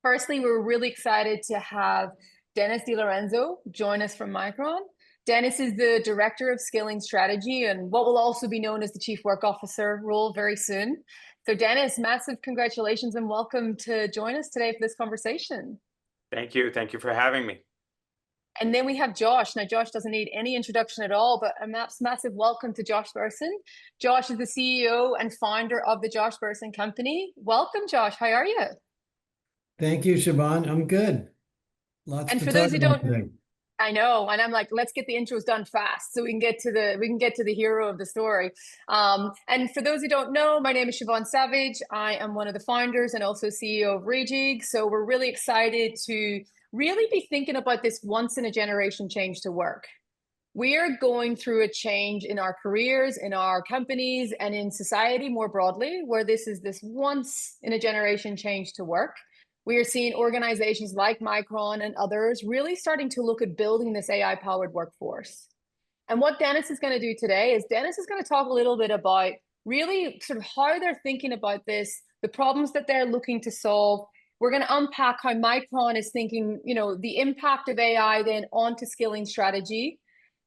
Firstly, we're really excited to have Dennis Lorenzo join us from Micron. Dennis is the Director of Skilling Strategy and what will also be known as the Chief Work Officer role very soon. So Dennis, massive congratulations and welcome to join us today for this conversation. Thank you. Thank you for having me. And then we have Josh. Now, Josh doesn't need any introduction at all, but a massive welcome to Josh Bersin. Josh is the CEO and founder of the Josh Bersin Company. Welcome, Josh. How are you? Thank you, Siobhan. I'm good. Lots And to for talk those who about don't, today. I know, and I'm like, let's get the intros done fast so we can get to the hero of the story. And for those who don't know, my name is Siobhan Savage. I am one of the founders and also CEO of Reejig. So we're really excited to really be thinking about this once in a generation change to work. We are going through a change in our careers, in our companies, and in society more broadly, where this is this once in a generation change to work. We are seeing organizations like Micron and others really starting to look at building this AI-powered workforce. And what Dennis is going to do today is Dennis is going to talk a little bit about really sort of how they're thinking about this, the problems that they're looking to solve. We're going to unpack how Micron is thinking, the impact of AI then onto skilling strategy.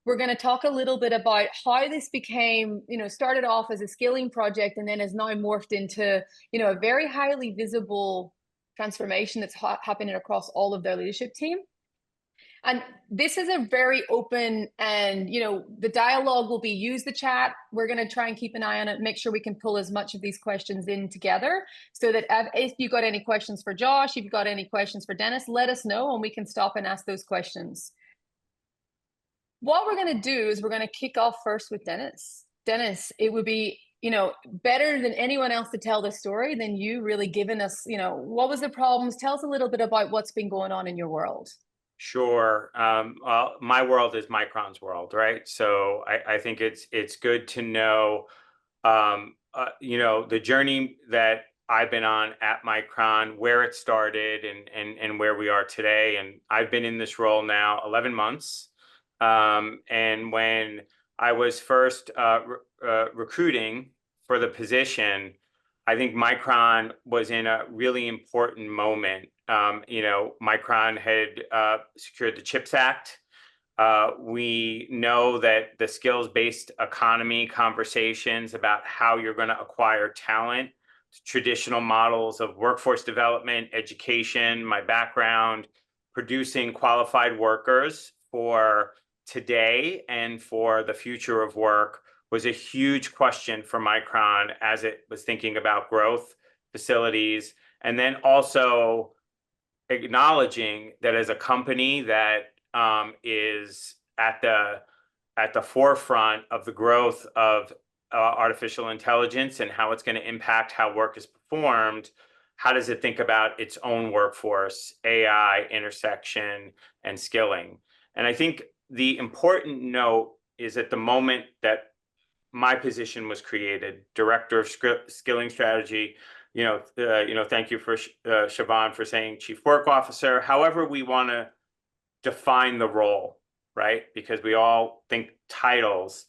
We're going to talk a little bit about how this became, started off as a skilling project and then has now morphed into, a very highly visible transformation that's happening across all of their leadership team. And this is a very open and, the dialogue will be use the chat. We're going to try and keep an eye on it, make sure we can pull as much of these questions in together so that if you've got any questions for Josh, if you've got any questions for Dennis, let us know and we can stop and ask those questions. What we're going to do is we're going to kick off first with Dennis. Dennis, it would be better than anyone else to tell the story than you really giving us, what was the problems? Tell us a little bit about what's been going on in your world. Sure. Well, my world is Micron's world, right? So I think it's good to know, the journey that I've been on at Micron, where it started and where we are today. And I've been in this role now 11 months. And when I was first recruiting for the position, I think Micron was in a really important moment. Micron had secured the CHIPS Act. We know that the skills-based economy conversations about how you're going to acquire talent, traditional models of workforce development, education, my background, producing qualified workers for today and for the future of work was a huge question for Micron as it was thinking about growth, facilities, and then also acknowledging that as a company that is at the forefront of the growth of artificial intelligence and how it's going to impact how work is performed, how does it think about its own workforce, AI, intersection, and skilling? And I think the important note is at the moment that my position was created, Director of Skilling Strategy, thank you for Siobhan for saying Chief Work Officer, however we want to define the role, right? Because we all think titles.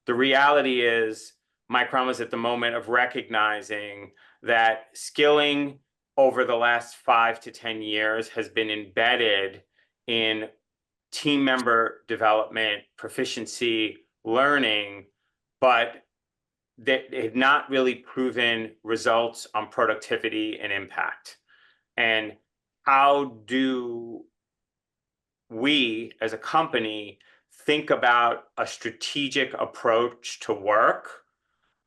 The reality is Micron was at the moment of recognizing that skilling over the last 5 to 10 years has been embedded in team member development, proficiency, learning, but they have not really proven results on productivity and impact. And how do we as a company think about a strategic approach to work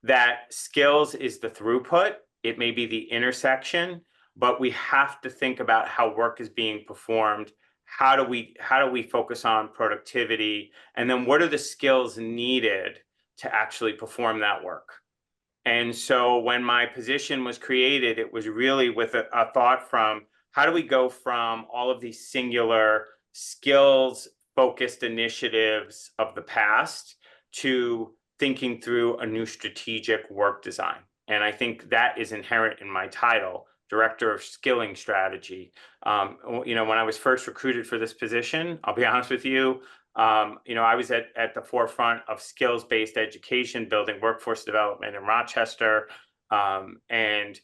that skills is the throughput, it may be the intersection, but we have to think about how work is being performed. How do we focus on productivity? And then what are the skills needed to actually perform that work? And so when my position was created, it was really with a thought from how do we go from all of these singular skills-focused initiatives of the past to thinking through a new strategic work design. And I think that is inherent in my title, Director of Skilling Strategy. When I was first recruited for this position, I'll be honest with you, I was at the forefront of skills-based education, building workforce development in Rochester. And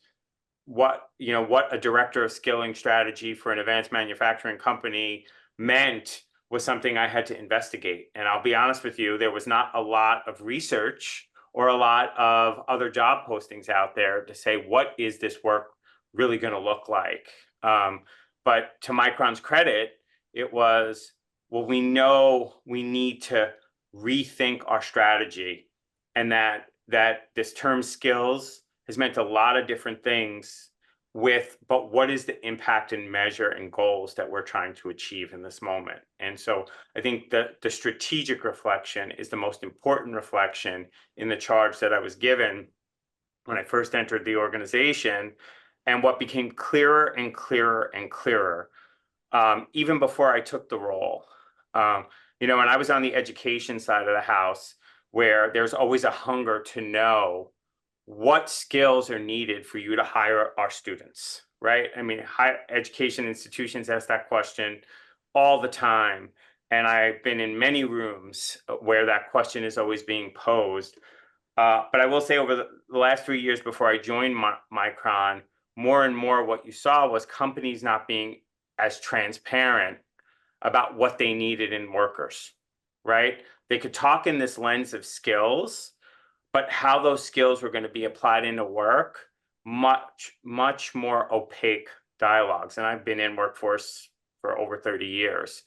what a director of skilling strategy for an advanced manufacturing company meant was something I had to investigate. And I'll be honest with you, there was not a lot of research or a lot of other job postings out there to say, what is this work really going to look like? But to Micron's credit, it was, well, we know we need to rethink our strategy, and that this term skills has meant a lot of different things but what is the impact and measure and goals that we're trying to achieve in this moment? And so I think that the strategic reflection is the most important reflection in the charge that I was given when I first entered the organization, and what became clearer and clearer and clearer, even before I took the role. And I was on the education side of the house, where there's always a hunger to know what skills are needed for you to hire our students, right? I mean, higher education institutions ask that question all the time. And I've been in many rooms where that question is always being posed. But I will say, over the last 3 years before I joined Micron, more and more what you saw was companies not being as transparent about what they needed in workers, right? They could talk in this lens of skills, but how those skills were going to be applied into work, much more opaque dialogues. And I've been in workforce for over 30 years.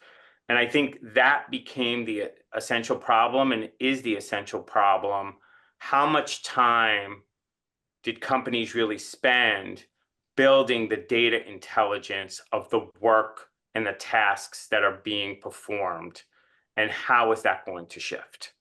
And I think that became the essential problem, and is the essential problem. How much time did companies really spend building the data intelligence of the work and the tasks that are being performed? And how is that going to shift?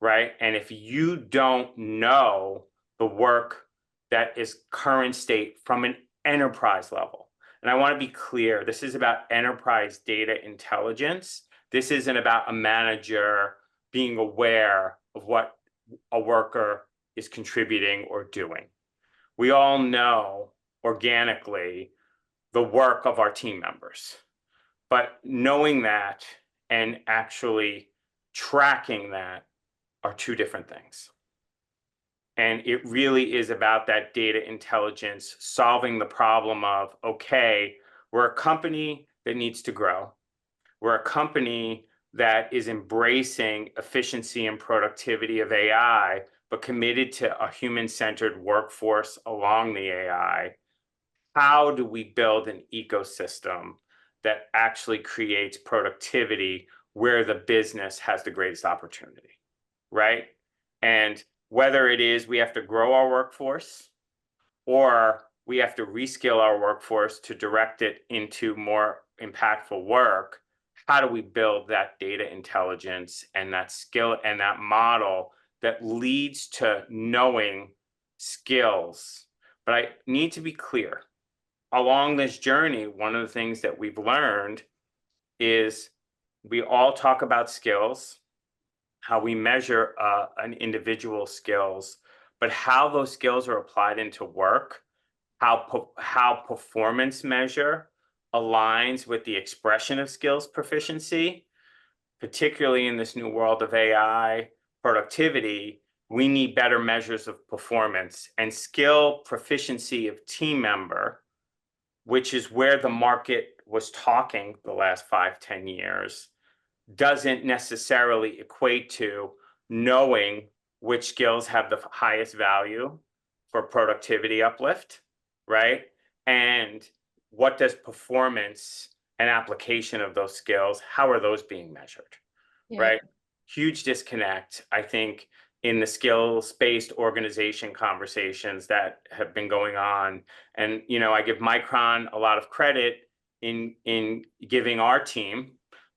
Right? And if you don't know the work that is current state from an enterprise level, and I want to be clear, this is about enterprise data intelligence. This isn't about a manager being aware of what a worker is contributing or doing. We all know organically the work of our team members, but knowing that and actually tracking that are two different things. And it really is about that data intelligence, solving the problem of, okay, we're a company that needs to grow. We're a company that is embracing efficiency and productivity of AI, but committed to a human-centered workforce along the AI. How do we build an ecosystem that actually creates productivity where the business has the greatest opportunity? Right? And whether it is we have to grow our workforce, or we have to reskill our workforce to direct it into more impactful work, how do we build that data intelligence and that skill and that model that leads to knowing skills? But I need to be clear. Along this journey, one of the things that we've learned is we all talk about skills, how we measure an individual's skills, but how those skills are applied into work, how performance measure aligns with the expression of skills proficiency, particularly in this new world of AI productivity. We need better measures of performance and skill proficiency of team member, which is where the market was talking the last 5-10 years, doesn't necessarily equate to knowing which skills have the highest value for productivity uplift, right? And what does performance and application of those skills, how are those being measured, right? Huge disconnect, I think, in the skills-based organization conversations that have been going on. And, I give Micron a lot of credit in giving our team,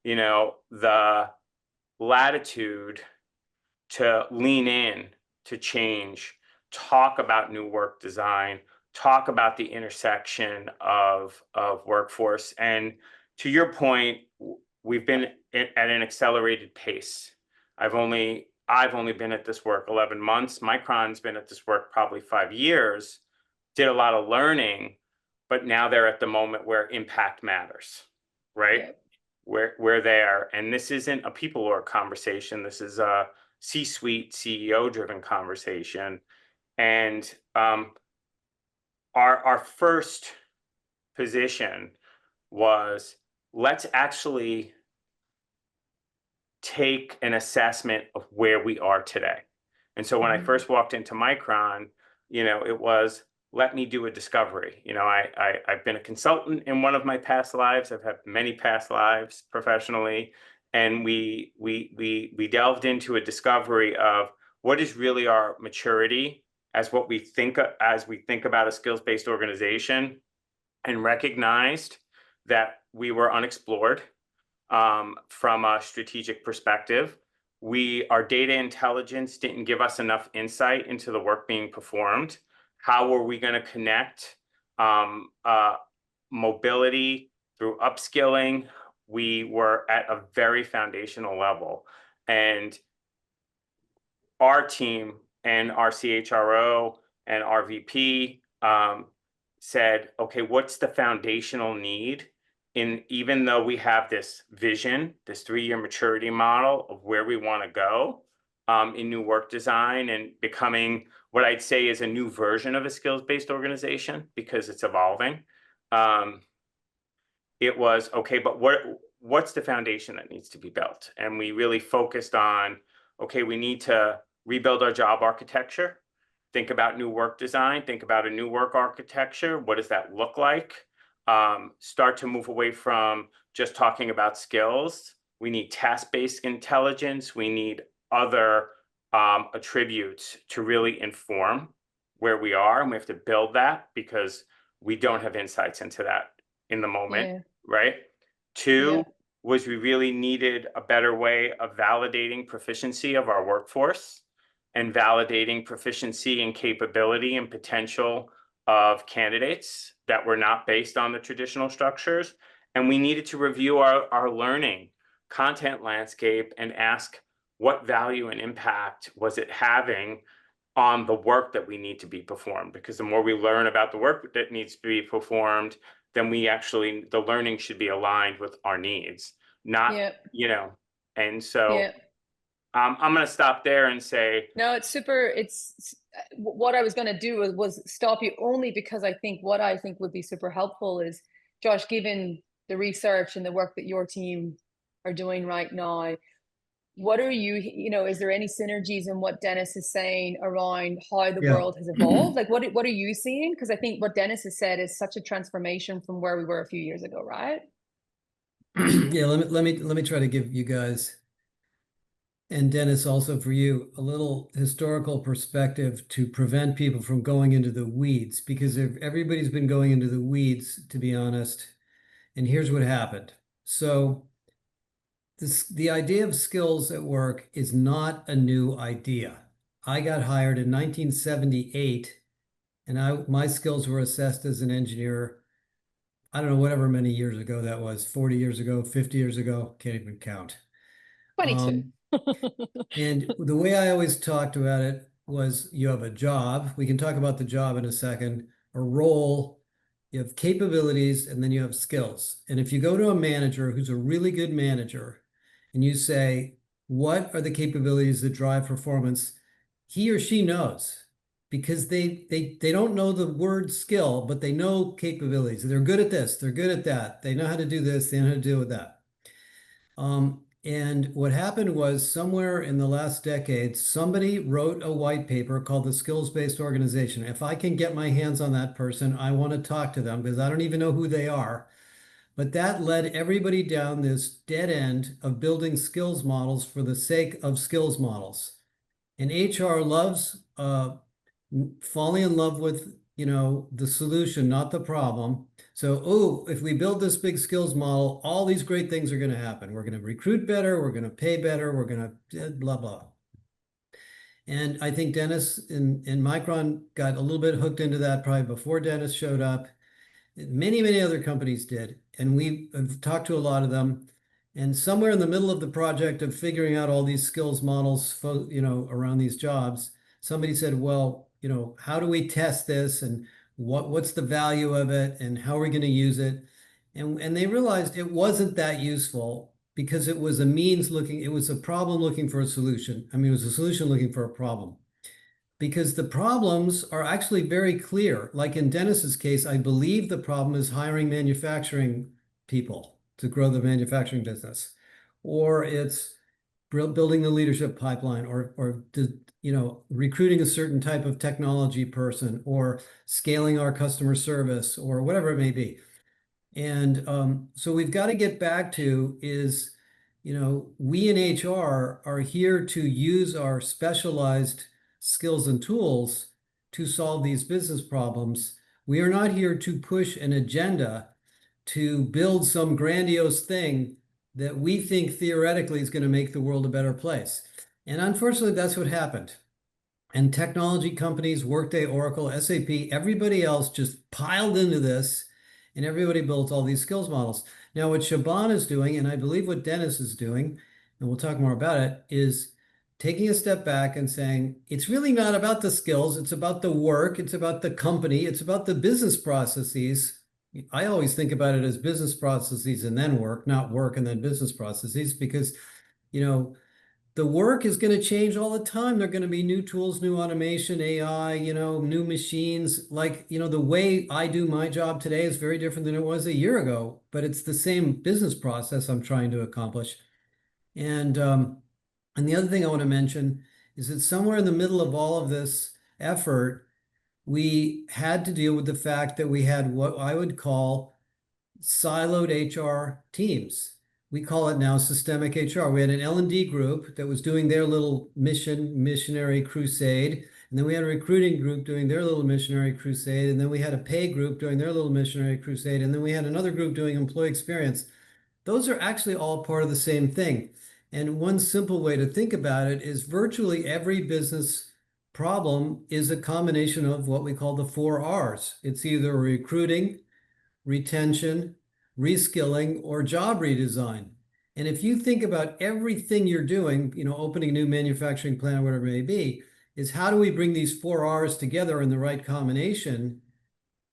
the latitude to lean in, to change, talk about new work design, talk about the intersection of workforce. And to your point, we've been at an accelerated pace. I've only been at this work 11 months. Micron's been at this work probably 5 years, did a lot of learning, but now they're at the moment where impact matters, right? Yeah. We're there. And this isn't a people org conversation. This is a C-suite, CEO-driven conversation. And our first position was, let's actually take an assessment of where we are today. And so when I first walked into Micron, it was, let me do a discovery. I've been a consultant in one of my past lives. I've had many past lives professionally. And we delved into a discovery of what is really our maturity as we think about a skills-based organization, and recognized that we were unexplored from a strategic perspective. Our data intelligence didn't give us enough insight into the work being performed. How were we going to connect mobility through upskilling? We were at a very foundational level. And our team and our CHRO and our VP said, okay, what's the foundational need? Even though we have this vision, this 3-year maturity model of where we want to go in new work design and becoming what I'd say is a new version of a skills-based organization, because it's evolving. It was, okay, but what's the foundation that needs to be built? And we really focused on, okay, we need to rebuild our job architecture, think about new work design, think about a new work architecture. What does that look like? Start to move away from just talking about skills. We need task-based intelligence. We need other attributes to really inform where we are. And we have to build that, because we don't have insights into that in the moment, right? 2 was, we really needed a better way of validating proficiency of our workforce and validating proficiency and capability and potential of candidates that were not based on the traditional structures. And we needed to review our learning content landscape and ask, what value and impact was it having on the work that we need to be performed? Because the more we learn about the work that needs to be performed, then the learning should be aligned with our needs, not, and so I'm going to stop there and say, no, it's super. What I was going to do was stop you only because I think what I think would be super helpful is, Josh, given the research and the work that your team are doing right now, what are is there any synergies in what Dennis is saying around how the world has evolved? Like, what are you seeing? Because I think what Dennis has said is such a transformation from where we were a few years ago, right? Yeah, let me try to give you guys, and Dennis, also for you, a little historical perspective to prevent people from going into the weeds, because everybody's been going into the weeds, to be honest. And here's what happened. So the idea of skills at work is not a new idea. I got hired in 1978, and my skills were assessed as an engineer, I don't know, whatever many years ago that was, 40 years ago, 50 years ago, can't even count. 22. And the way I always talked about it was, you have a job. We can talk about the job in a second, a role, you have capabilities, and then you have skills. And if you go to a manager who's a really good manager and you say, what are the capabilities that drive performance? He or she knows, because they don't know the word skill, but they know capabilities. They're good at this, they're good at that. They know how to do this, they know how to deal with that. And what happened was, somewhere in the last decade, somebody wrote a white paper called the Skills-Based Organization. If I can get my hands on that person, I want to talk to them, because I don't even know who they are. But that led everybody down this dead end of building skills models for the sake of skills models. And HR loves falling in love with, the solution, not the problem. So, if we build this big skills model, all these great things are going to happen. We're going to recruit better, we're going to pay better, we're going to blah, blah. And I think Dennis and Micron got a little bit hooked into that probably before Dennis showed up. Many, many other companies did. And we have talked to a lot of them. And somewhere in the middle of the project of figuring out all these skills models, around these jobs, somebody said, well, how do we test this, and what's the value of it, and how are we going to use it? And they realized it wasn't that useful, because it was a problem looking for a solution. I mean, it was a solution looking for a problem. because the problems are actually very clear. Like in Dennis's case, I believe the problem is hiring manufacturing people to grow the manufacturing business, or it's building the leadership pipeline, or recruiting a certain type of technology person, or scaling our customer service, or whatever it may be. And so we've got to get back to is, we in HR are here to use our specialized skills and tools to solve these business problems. We are not here to push an agenda to build some grandiose thing that we think theoretically is going to make the world a better place. And unfortunately, that's what happened. And technology companies, Workday, Oracle, SAP, everybody else just piled into this, and everybody built all these skills models. Now, what Siobhan is doing, and I believe what Dennis is doing, and we'll talk more about it, is taking a step back and saying, it's really not about the skills, it's about the work, it's about the company, it's about the business processes. I always think about it as business processes and then work, not work and then business processes, because, the work is going to change all the time. There are going to be new tools, new automation, AI, new machines. Like, the way I do my job today is very different than it was a year ago, but it's the same business process I'm trying to accomplish. And the other thing I want to mention is that somewhere in the middle of all of this effort, we had to deal with the fact that we had what I would call siloed HR teams. We call it now systemic HR. We had an L&D group that was doing their little missionary crusade. And then we had a recruiting group doing their little missionary crusade. And then we had a pay group doing their little missionary crusade. And then we had another group doing employee experience. Those are actually all part of the same thing. And one simple way to think about it is virtually every business problem is a combination of what we call the 4 R's. It's either recruiting, retention, reskilling, or job redesign. And if you think about everything you're doing, opening a new manufacturing plant, or whatever it may be, is how do we bring these 4 R's together in the right combination?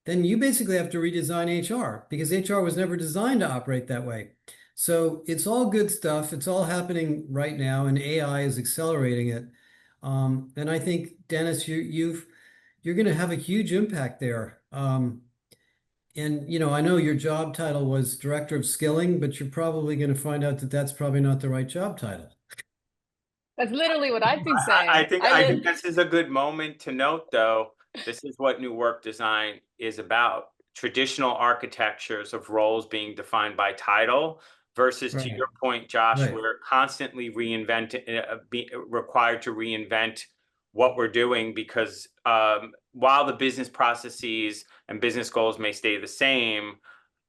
Then you basically have to redesign HR, because HR was never designed to operate that way. So it's all good stuff. It's all happening right now, and AI is accelerating it. And I think, Dennis, you're going to have a huge impact there. And, I know your job title was Director of Skilling, but you're probably going to find out that that's probably not the right job title. That's literally what I've been saying. I think this is a good moment to note, though, this is what new work design is about. Traditional architectures of roles being defined by title versus, to your point, Josh, we're constantly required to reinvent what we're doing, because while the business processes and business goals may stay the same,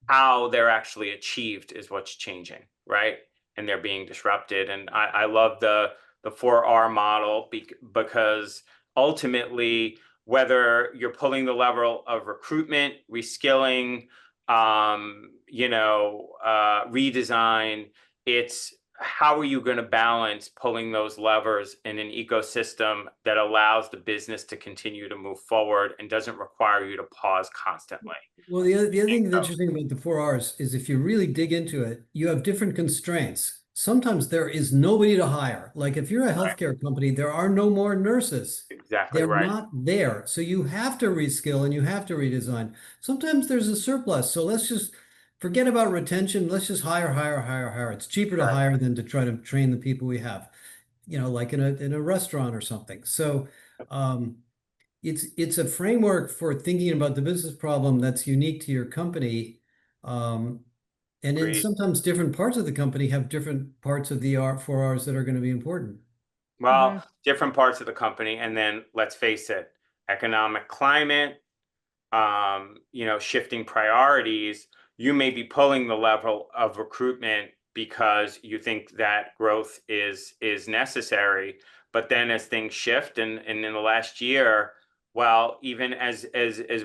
how they're actually achieved is what's changing, right? And they're being disrupted. And I love the 4R model because ultimately, whether you're pulling the level of recruitment, reskilling, redesign, it's how are you going to balance pulling those levers in an ecosystem that allows the business to continue to move forward and doesn't require you to pause constantly? Well, the other thing that's interesting about the 4 R's is if you really dig into it, you have different constraints. Sometimes there is nobody to hire. Like if you're a healthcare company, there are no more nurses. Exactly. They're not there. So you have to reskill and you have to redesign. Sometimes there's a surplus. So let's just forget about retention. Let's just hire. It's cheaper to hire than to try to train the people we have, like in a restaurant or something. So it's a framework for thinking about the business problem that's unique to your company. And then sometimes different parts of the company have different parts of the 4 R's that are going to be important. Well, different parts of the company. And then let's face it, economic climate, shifting priorities. You may be pulling the level of recruitment because you think that growth is necessary. But then as things shift, and in the last year, well, even as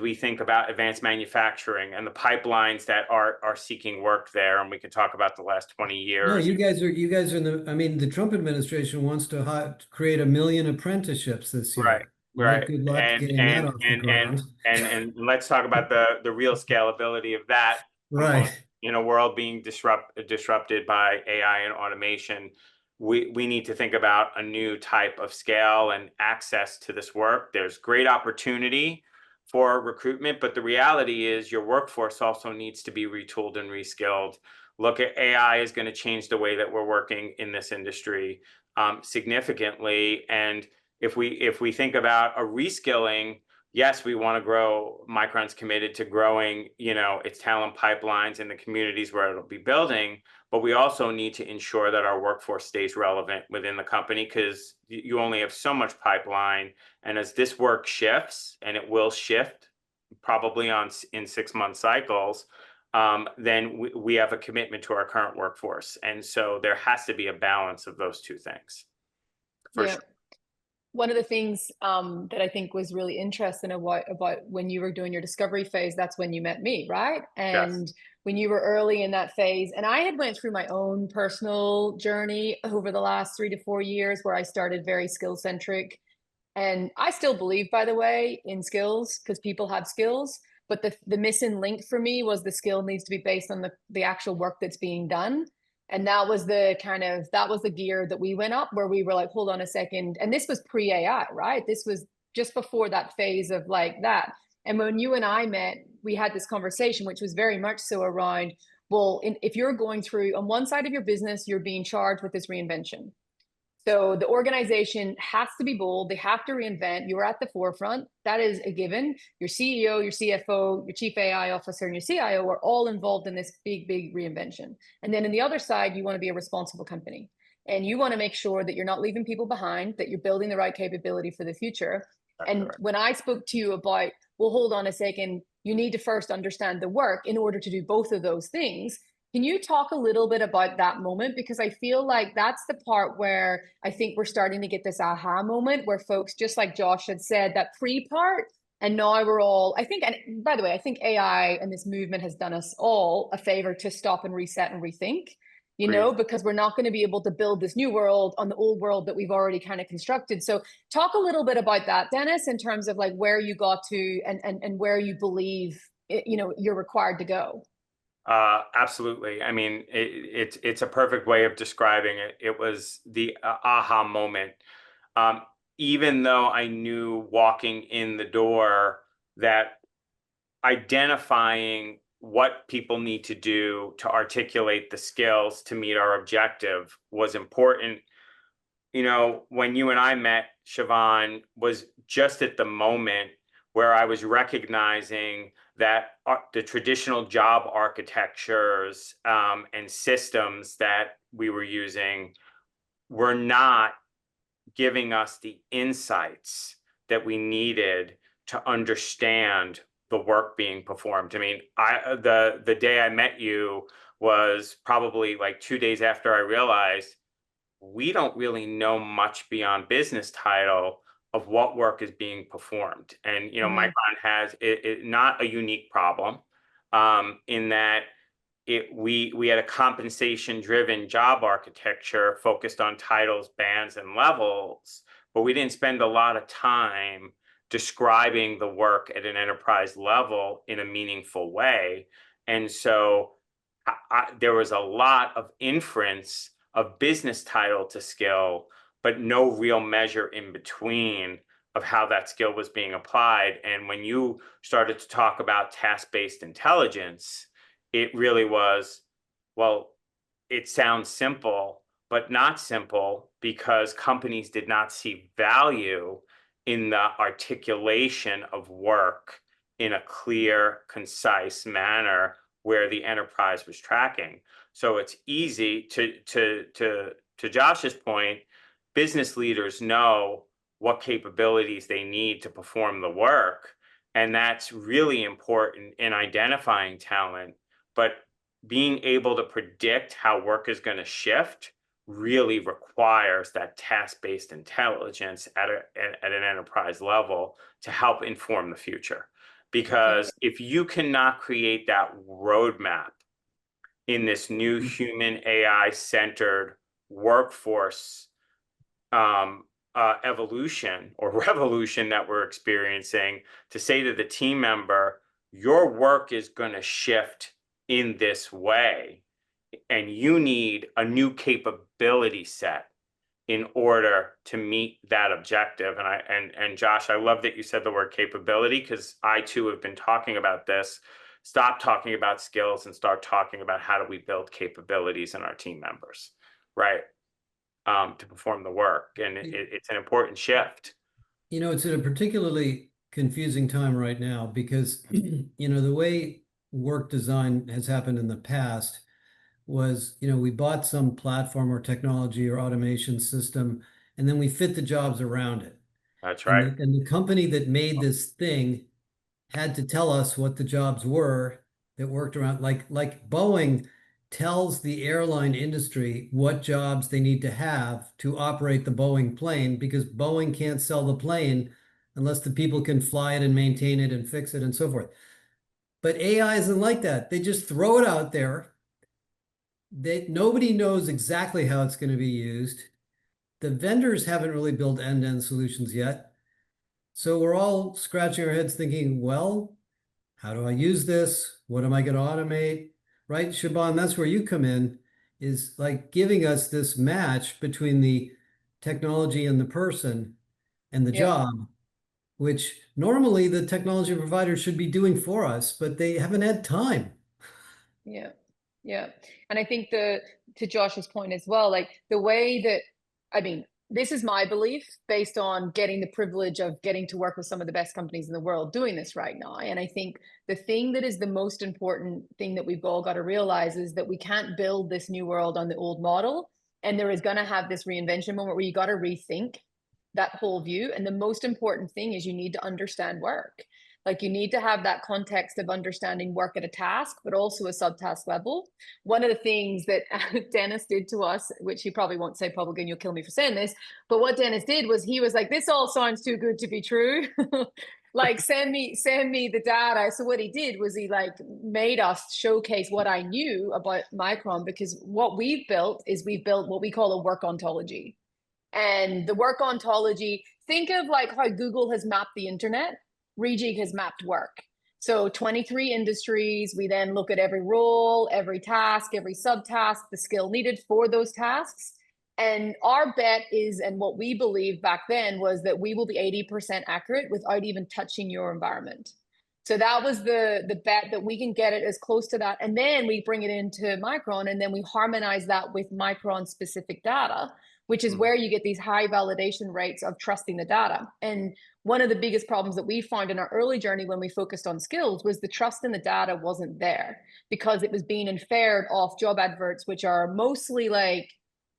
we think about advanced manufacturing and the pipelines that are seeking work there, and we could talk about the last 20 years. No, you guys are the Trump administration wants to create 1 million apprenticeships this year. Right. Good luck getting that off the ground. And let's talk about the real scalability of that. Right. In a world being disrupted by AI and automation. we need to think about a new type of scale and access to this work. There's great opportunity for recruitment, but the reality is your workforce also needs to be retooled and reskilled. Look, at AI is going to change the way that we're working in this industry significantly. And if we think about a reskilling, yes, we want to grow. Micron's committed to growing, its talent pipelines in the communities where it'll be building. But we also need to ensure that our workforce stays relevant within the company, because you only have so much pipeline. And as this work shifts, and it will shift probably in 6-month cycles, then we have a commitment to our current workforce. And so there has to be a balance of those two things. For sure. One of the things that I think was really interesting about when you were doing your discovery phase, that's when you met me, right? And Yes. When you were early in that phase, and I had went through my own personal journey over the last 3 to 4 years, where I started very skill centric. And I still believe, by the way, in skills, because people have skills. But the missing link for me was the skill needs to be based on the actual work that's being done. And that was the gear that we went up, where we were like, hold on a second. And this was pre-AI, right? This was just before that phase of like that. And when you and I met, we had this conversation, which was very much so around, well, if you're going through on one side of your business, you're being charged with this reinvention. So the organization has to be bold. They have to reinvent. You're at the forefront. That is a given. Your CEO, your CFO, your chief AI officer, and your CIO are all involved in this big, big reinvention. And then on the other side, you want to be a responsible company. And you want to make sure that you're not leaving people behind, that you're building the right capability for the future. That's and right. When I spoke to you about, well, hold on a second, you need to first understand the work in order to do both of those things. Can you talk a little bit about that moment? Because I feel like that's the part where I think we're starting to get this aha moment, where folks, just like Josh had said, that pre-part, and now we're all, I think, and by the way, I think AI and this movement has done us all a favor to stop and reset and rethink, because we're not going to be able to build this new world on the old world that we've already kind of constructed. So talk a little bit about that, Dennis, in terms of like where you got to and where you believe, you're required to go. Absolutely. I mean, it's a perfect way of describing it. It was the aha moment. Even though I knew walking in the door that identifying what people need to do to articulate the skills to meet our objective was important. When you and I met, Siobhan, was just at the moment where I was recognizing that the traditional job architectures and systems that we were using were not giving us the insights that we needed to understand the work being performed. I mean, the day I met you was probably like 2 days after I realized we don't really know much beyond business title of what work is being performed. And, Micron has it not a unique problem in that we had a compensation-driven job architecture focused on titles, bands, and levels, but we didn't spend a lot of time describing the work at an enterprise level in a meaningful way. And so there was a lot of inference of business title to skill, but no real measure in between of how that skill was being applied. And when you started to talk about task-based intelligence, it really was, well, it sounds simple, but not simple, because companies did not see value in the articulation of work in a clear, concise manner where the enterprise was tracking. So it's easy to Josh's point, business leaders know what capabilities they need to perform the work. And that's really important in identifying talent. But being able to predict how work is going to shift really requires that task-based intelligence at an enterprise level to help inform the future. Because if you cannot create that roadmap in this new human AI-centered workforce evolution or revolution that we're experiencing, to say to the team member, your work is going to shift in this way, and you need a new capability set in order to meet that objective. And Josh, I love that you said the word capability, because I too have been talking about this. Stop talking about skills and start talking about how do we build capabilities in our team members, right? To perform the work. And it's an important shift. You know, it's in a particularly confusing time right now because, you know, the way work design has happened in the past was, you know, we bought some platform or technology or automation system, and then we fit the jobs around it. That's And right. the company that made this thing had to tell us what the jobs were that worked around, like Boeing tells the airline industry what jobs they need to have to operate the Boeing plane, because Boeing can't sell the plane unless the people can fly it and maintain it and fix it and so forth. But AI isn't like that. They just throw it out there. Nobody knows exactly how it's going to be used. The vendors haven't really built end-to-end solutions yet. So we're all scratching our heads thinking, well, how do I use this? What am I going to automate? Right, Siobhan, that's where you come in, is like giving us this match between the technology and the person and the Yeah. job, which normally the technology providers should be doing for us, but they haven't had time. Yeah. Yeah. And I think to Josh's point as well, like the way that, I mean, this is my belief based on getting the privilege of getting to work with some of the best companies in the world doing this right now. And I think the thing that is the most important thing that we've all got to realize is that we can't build this new world on the old model. And there is going to have this reinvention moment where you got to rethink that whole view. And the most important thing is you need to understand work. Like you need to have that context of understanding work at a task, but also a subtask level. One of the things that Dennis did to us, which he probably won't say publicly and you'll kill me for saying this, but what Dennis did was he was like, this all sounds too good to be true. Like send me the data. So what he did was he like made us showcase what I knew about Micron, because what we've built is we've built what we call a work ontology. And the work ontology, think of like how Google has mapped the internet. Reejig has mapped work. So 23 industries, we then look at every role, every task, every subtask, the skill needed for those tasks. And our bet is, and what we believed back then was that we will be 80% accurate without even touching your environment. So that was the bet, that we can get it as close to that. And then we bring it into Micron, and then we harmonize that with Micron specific data, which is where you get these high validation rates of trusting the data. And one of the biggest problems that we found in our early journey when we focused on skills was the trust in the data wasn't there, because it was being inferred off job adverts, which are mostly like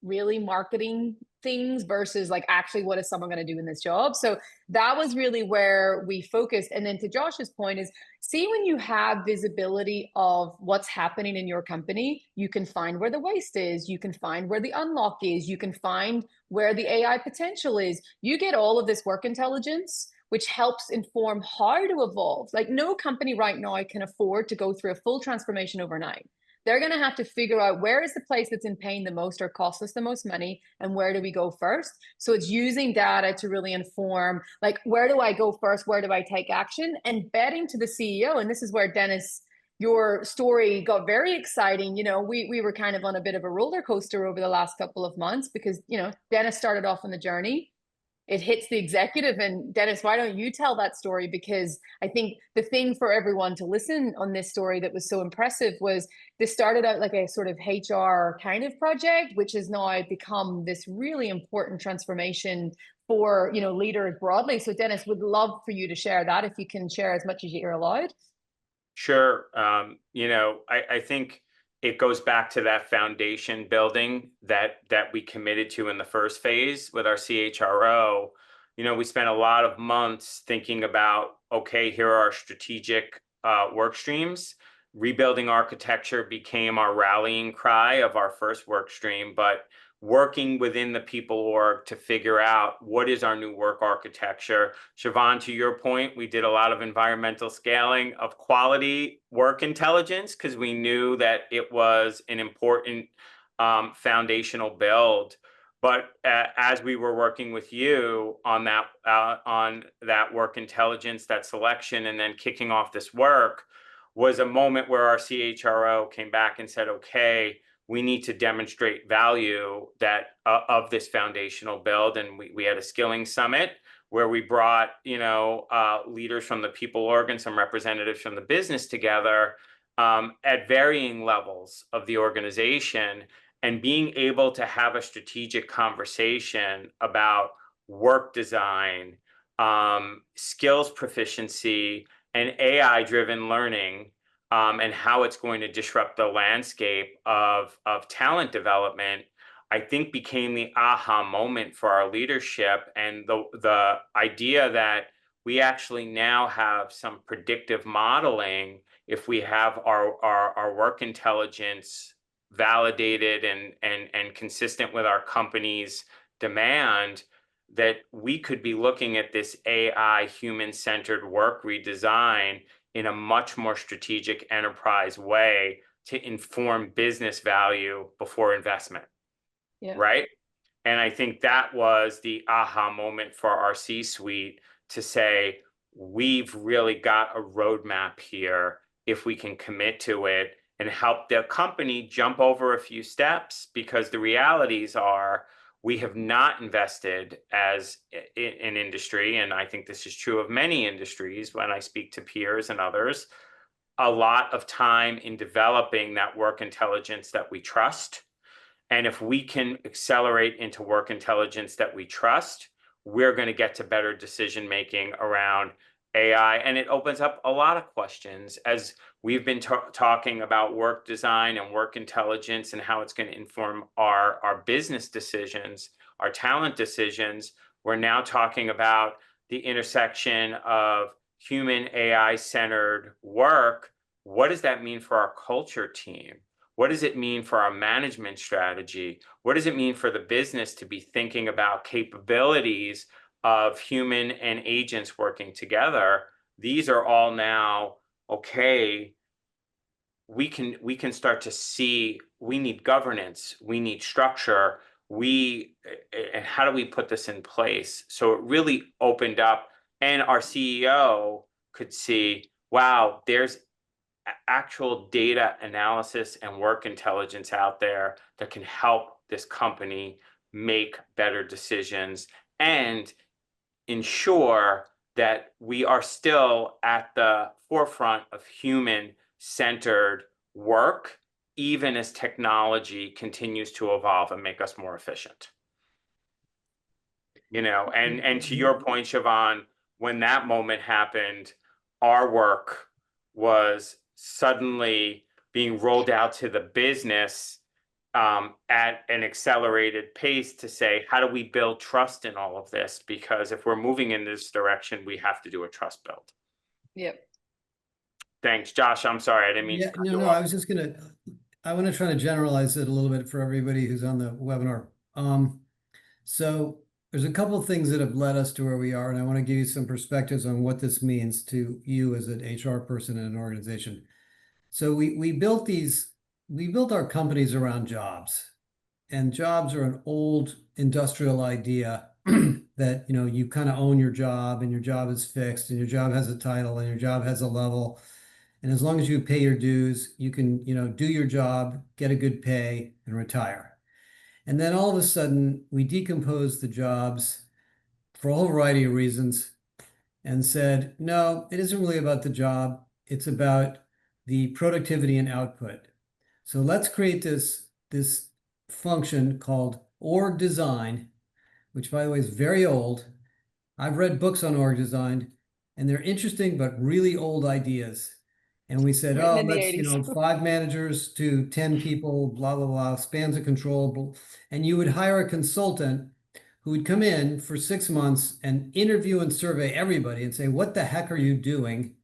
really marketing things versus like actually what is someone going to do in this job. So that was really where we focused. And then to Josh's point is, see, when you have visibility of what's happening in your company, you can find where the waste is, you can find where the unlock is, you can find where the AI potential is. You get all of this work intelligence, which helps inform how to evolve. Like no company right now can afford to go through a full transformation overnight. They're going to have to figure out where is the place that's in pain the most or costs us the most money, and where do we go first. So it's using data to really inform, like, where do I go first? Where do I take action? And betting to the CEO. And this is where, Dennis, your story got very exciting. You know, we were kind of on a bit of a roller coaster over the last couple of months because, you know, Dennis started off on the journey. It hits the executive. And Dennis, why don't you tell that story? Because I think the thing for everyone to listen on this story that was so impressive was this started out like a sort of HR kind of project, which has now become this really important transformation for, you know, leaders broadly. So Dennis, would love for you to share that, if you can share as much as you're allowed. Sure. You know, I think it goes back to that foundation building that we committed to in the first phase with our CHRO. You know, we spent a lot of months thinking about, okay, here are our strategic work streams. Rebuilding architecture became our rallying cry of our first work stream, but working within the people org to figure out what is our new work architecture. Siobhan, to your point, we did a lot of environmental scaling of quality work intelligence because we knew that it was an important foundational build. But as we were working with you on that work intelligence, that selection, and then kicking off this work, was a moment where our CHRO came back and said, okay, we need to demonstrate value that of this foundational build. And we had a skilling summit where we brought, leaders from the people org and some representatives from the business together at varying levels of the organization, and being able to have a strategic conversation about work design, skills proficiency, and AI-driven learning, and how it's going to disrupt the landscape of talent development, I think became the aha moment for our leadership. And the idea that we actually now have some predictive modeling, if we have our work intelligence validated and consistent with our company's demand, that we could be looking at this AI human-centered work redesign in a much more strategic enterprise way to inform business value before investment. Yeah. Right. And I think that was the aha moment for our C-suite to say, we've really got a roadmap here if we can commit to it and help the company jump over a few steps, because the realities are we have not invested as an industry, and I think this is true of many industries when I speak to peers and others, a lot of time in developing that work intelligence that we trust. And if we can accelerate into work intelligence that we trust, we're going to get to better decision making around AI. And it opens up a lot of questions as we've been talking about work design and work intelligence and how it's going to inform our business decisions, our talent decisions. We're now talking about the intersection of human AI centered work. What does that mean for our culture team? What does it mean for our management strategy? What does it mean for the business to be thinking about capabilities of human and agents working together? These are all now, okay, we can start to see we need governance, we need structure, and how do we put this in place? So it really opened up, and our CEO could see, wow, there's actual data analysis and work intelligence out there that can help this company make better decisions and ensure that we are still at the forefront of human-centered work, even as technology continues to evolve and make us more efficient. And to your point, Siobhan, when that moment happened, our work was suddenly being rolled out to the business at an accelerated pace to say, how do we build trust in all of this? Because if we're moving in this direction, we have to do a trust build. Yep. Thanks, Josh. I'm sorry, I didn't mean to. No, I was just I want to try to generalize it a little bit for everybody who's on the webinar. So there's a couple of things that have led us to where we are, and I want to give you some perspectives on what this means to you as an HR person in an organization. So we built our companies around jobs, and jobs are an old industrial idea that, you kind of own your job, and your job is fixed, and your job has a title, and your job has a level. And as long as you pay your dues, you can, do your job, get a good pay, and retire. And then all of a sudden, we decomposed the jobs for a whole variety of reasons and said, no, it isn't really about the job. It's about the productivity and output. So let's create this function called org design, which, by the way, is very old. I've read books on org design, and they're interesting but really old ideas. And we said, Written oh, in the let's, 80s. 5 managers to 10 people, blah, blah, blah, spans of control. And you would hire a consultant who would come in for 6 months and interview and survey everybody and say, what the heck are you doing?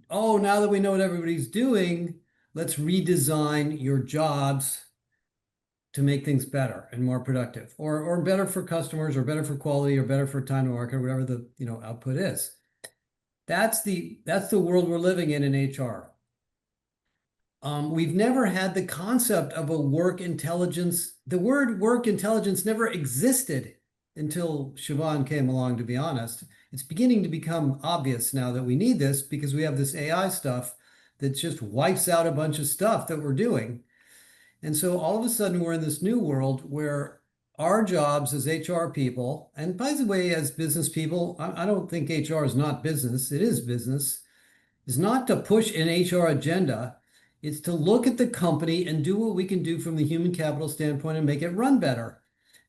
Oh, now that we know what everybody's doing, let's redesign your jobs to make things better and more productive, or better for customers, or better for quality, or better for time to market, or whatever the output is. That's the world we're living in HR. We've never had the concept of a work intelligence. The word work intelligence never existed until Siobhan came along, to be honest. It's beginning to become obvious now that we need this, because we have this AI stuff that just wipes out a bunch of stuff that we're doing. And so all of a sudden we're in this new world where our jobs as HR people, and by the way, as business people, I don't think HR is not business, it is business, is not to push an HR agenda. It's to look at the company and do what we can do from the human capital standpoint and make it run better.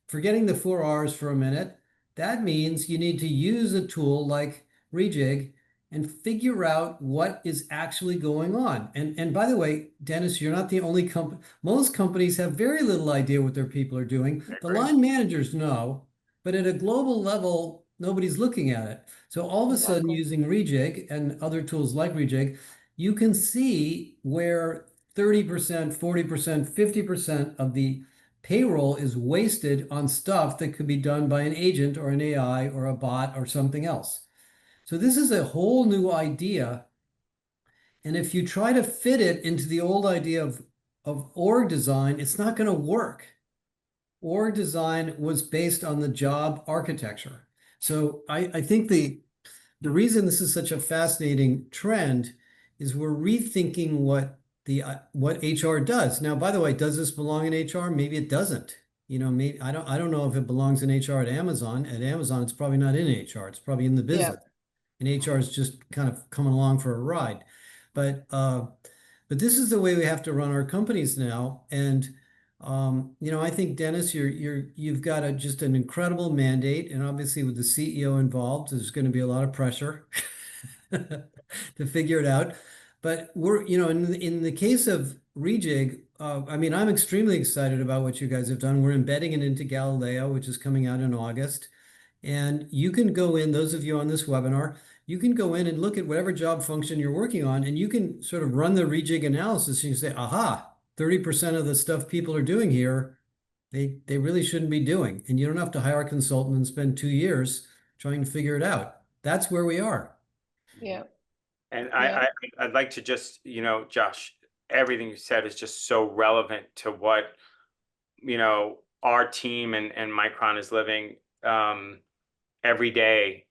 Forgetting the 4 R's for a minute, that means you need to use a tool like Reejig and figure out what is actually going on. And by the way, Dennis, you're not the only company. Most companies have very little idea what their people are doing. The line managers know, but at a global level, nobody's looking at it. So all of a sudden, using Reejig and other tools like Reejig, you can see where 30%, 40%, 50% of the payroll is wasted on stuff that could be done by an agent or an AI or a bot or something else. So this is a whole new idea. And if you try to fit it into the old idea of org design, it's not going to work. Org design was based on the job architecture. So I think the reason this is such a fascinating trend is we're rethinking what HR does. Now, by the way, does this belong in HR? Maybe it doesn't. Maybe I don't know if it belongs in HR at Amazon. At Amazon, it's probably not in HR. It's probably in the business. And HR is just kind of coming along for a ride. But this is the way we have to run our companies now. And I think Dennis, you've got just an incredible mandate, and obviously with the CEO involved, there's going to be a lot of pressure to figure it out. But we're, in the case of Reejig, I mean, I'm extremely excited about what you guys have done. We're embedding it into Galileo, which is coming out in August. And you can go in, those of you on this webinar, you can go in and look at whatever job function you're working on, and you can sort of run the Reejig analysis and you say, aha, 30% of the stuff people are doing here, they really shouldn't be doing. And you don't have to hire a consultant and spend 2 years trying to figure it out. That's where we are. Yeah. And I'd like to just, Josh, everything you said is just so relevant to what, our team and Micron is living every day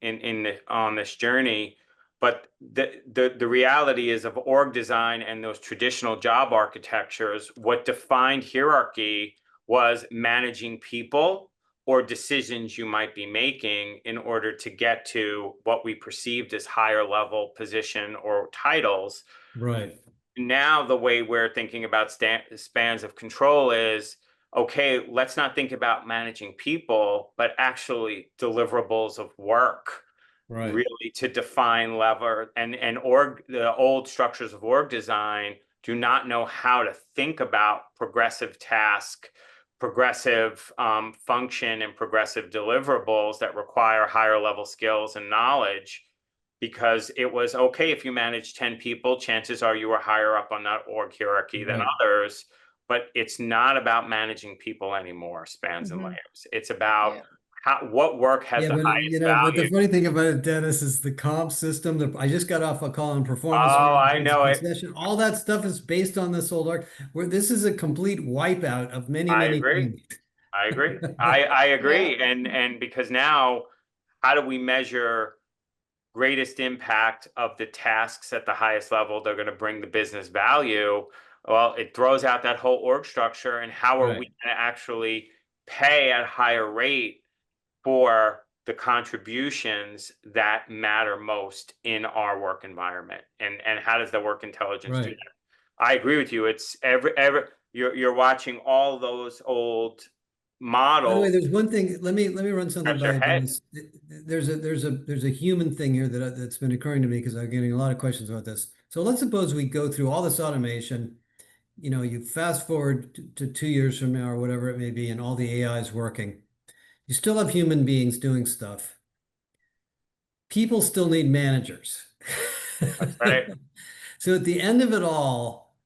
on this journey. But the reality is of org design and those traditional job architectures, what defined hierarchy was managing people or decisions you might be making in order to get to what we perceived as higher level position or titles. Right. Now, the way we're thinking about spans of control is, okay, let's not think about managing people, but actually deliverables of work, right, really to define lever and the old structures of org design do not know how to think about progressive task, progressive function, and progressive deliverables that require higher level skills and knowledge. Because it was okay if you manage 10 people, chances are you were higher up on that org hierarchy than others. But it's not about managing people anymore, spans and layers. It's about what work has the highest value. But the funny thing about it, Dennis, is the comp system. I just got off a call on performance. Oh, I know it. All that stuff is based on this old art. Where this is a complete wipeout of many things. I agree. I agree. And because now, how do we measure greatest impact of the tasks at the highest level they're going to bring the business value? Well, it throws out that whole org structure, and how are we going to actually pay at a higher rate for the contributions that matter most in our work environment? And how does the work intelligence do that? I agree with you. It's you're watching all those old models. By the way, there's one thing. Let me run something by Dennis. There's a human thing here that's been occurring to me because I'm getting a lot of questions about this. So let's suppose we go through all this automation. You fast forward to 2 years from now or whatever it may be, and all the AI is working. You still have human beings doing stuff. People still need managers. That's right. So at the end of it all,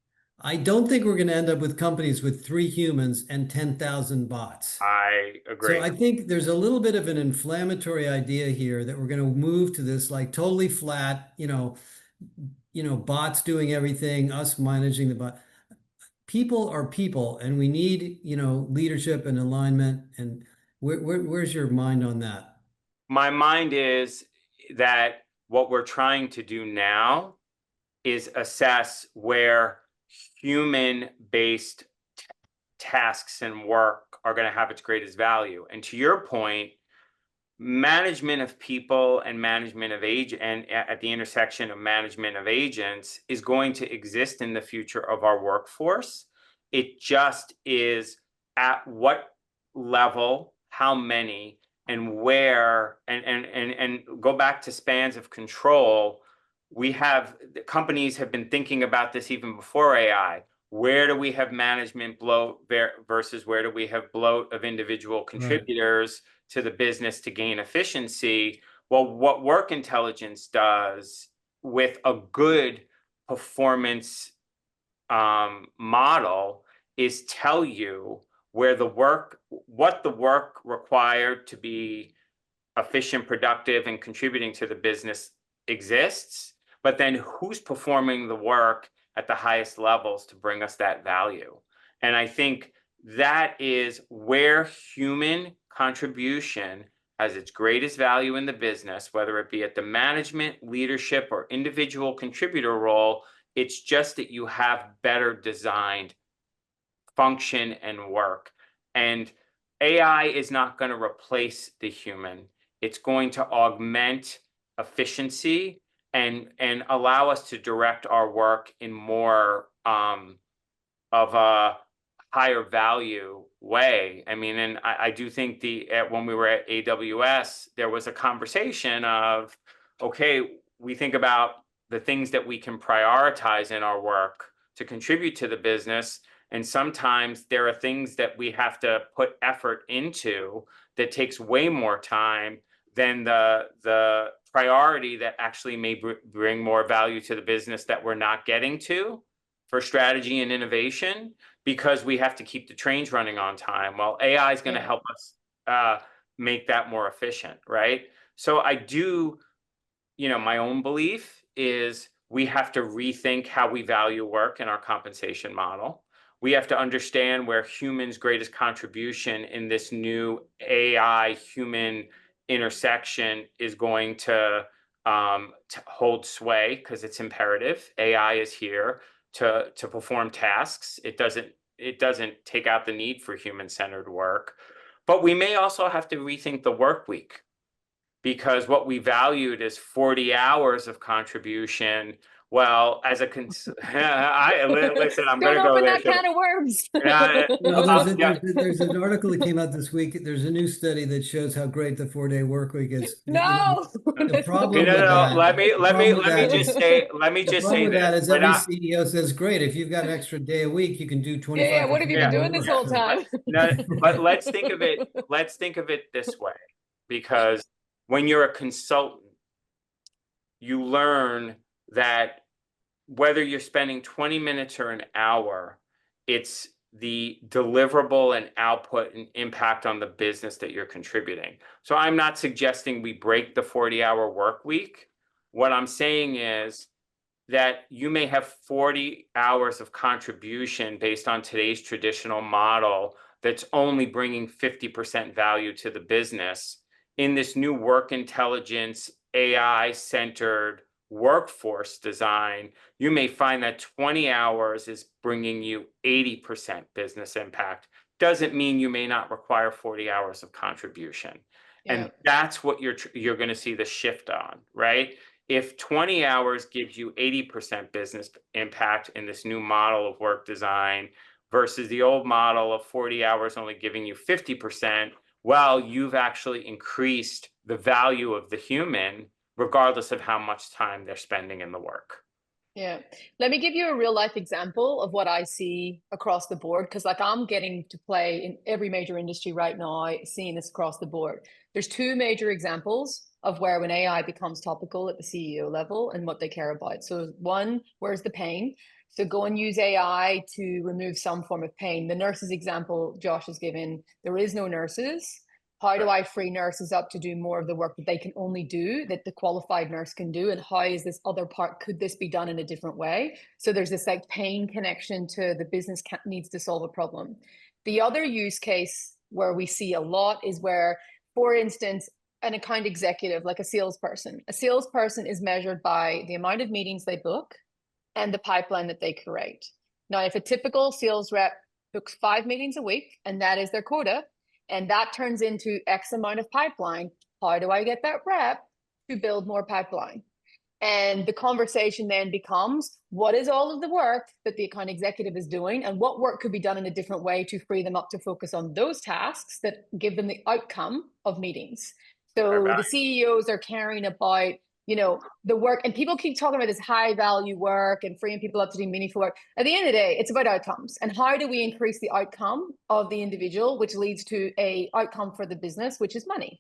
I don't think we're going to end up with companies with 3 humans and 10,000 bots. I agree. So I think there's a little bit of an inflammatory idea here that we're going to move to this like totally flat, bots doing everything, us managing the bot. People are people, and we need, leadership and alignment. And where's your mind on that? My mind is that what we're trying to do now is assess where human-based tasks and work are going to have its greatest value. And to your point, management of people and management of agents, and at the intersection of management of agents, is going to exist in the future of our workforce. It just is at what level, how many, and where, and go back to spans of control. Companies have been thinking about this even before AI. Where do we have management bloat versus where do we have bloat of individual contributors to the business to gain efficiency? Well, what work intelligence does with a good performance model is tell you what the work required to be efficient, productive, and contributing to the business exists, but then who's performing the work at the highest levels to bring us that value. And I think that is where human contribution has its greatest value in the business, whether it be at the management, leadership, or individual contributor role. It's just that you have better designed function and work. And AI is not going to replace the human. It's going to augment efficiency and allow us to direct our work in more of a higher value way. I mean, and I do think when we were at AWS, there was a conversation of, okay, we think about the things that we can prioritize in our work to contribute to the business. And sometimes there are things that we have to put effort into that takes way more time than the priority that actually may bring more value to the business that we're not getting to for strategy and innovation, because we have to keep the trains running on time. Well, AI is going to help us make that more efficient, right? So I do, my own belief is we have to rethink how we value work in our compensation model. We have to understand where humans' greatest contribution in this new AI human intersection is going to hold sway, because it's imperative. AI is here to perform tasks. It doesn't take out the need for human-centered work. But we may also have to rethink the work week, because what we valued is 40 hours of contribution. Well, as a listen, I'm going to go there. Don't open that can of worms. There's an article that came out this week. There's a new study that shows how great the 4-day work week is. No, the problem with that. Let me just say that this. is every CEO says, great, if you've got an extra day a week, you can do 25. Yeah, what have you been doing this whole time? But let's think of it this way, because when you're a consultant, you learn that whether you're spending 20 minutes or an hour, it's the deliverable and output and impact on the business that you're contributing. So I'm not suggesting we break the 40-hour work week. What I'm saying is that you may have 40 hours of contribution based on today's traditional model that's only bringing 50% value to the business. In this new work intelligence, AI-centered workforce design, you may find that 20 hours is bringing you 80% business impact. Doesn't mean you may not require 40 hours of contribution. Yeah. And that's what you're going to see the shift on, right? If 20 hours gives you 80% business impact in this new model of work design versus the old model of 40 hours only giving you 50%, well, you've actually increased the value of the human regardless of how much time they're spending in the work. Yeah. Let me give you a real life example of what I see across the board, because I'm getting to play in every major industry right now, seeing this across the board. There's two major examples of where when AI becomes topical at the CEO level and what they care about. So one, where's the pain? So go and use AI to remove some form of pain. The nurses example Josh has given, there is no nurses. How do I free nurses up to do more of the work that they can only do, that the qualified nurse can do? And how is this other part, could this be done in a different way? So there's this like pain connection to the business needs to solve a problem. The other use case where we see a lot is where, for instance, an account executive, like a salesperson is measured by the amount of meetings they book and the pipeline that they create. Now, if a typical sales rep books 5 meetings a week, and that is their quota, and that turns into X amount of pipeline. How do I get that rep to build more pipeline? And the conversation then becomes, what is all of the work that the account executive is doing, and what work could be done in a different way to free them up to focus on those tasks that give them the outcome of meetings. So the CEOs are caring about, the work, and people keep talking about this high value work and freeing people up to do meaningful work. At the end of the day, it's about outcomes, and how do we increase the outcome of the individual, which leads to a outcome for the business, which is money,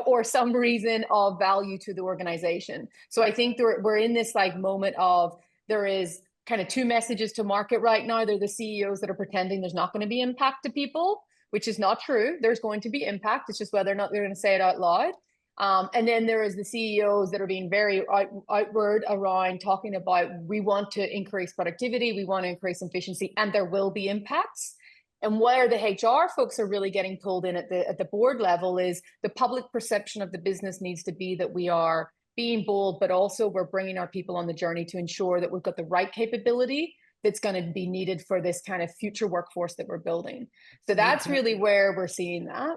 or some reason of value to the organization. So I think we're in this like moment of, there is kind of 2 messages to market right now. They're the CEOs that are pretending there's not going to be impact to people, which is not true. There's going to be impact. It's just whether or not they're going to say it out loud. And then there is the CEOs that are being very outward around talking about, we want to increase productivity, we want to increase efficiency, and there will be impacts. And where the HR folks are really getting pulled in at the board level is the public perception of the business needs to be that we are being bold, but also we're bringing our people on the journey to ensure that we've got the right capability that's going to be needed for this kind of future workforce that we're building. So that's really where we're seeing that.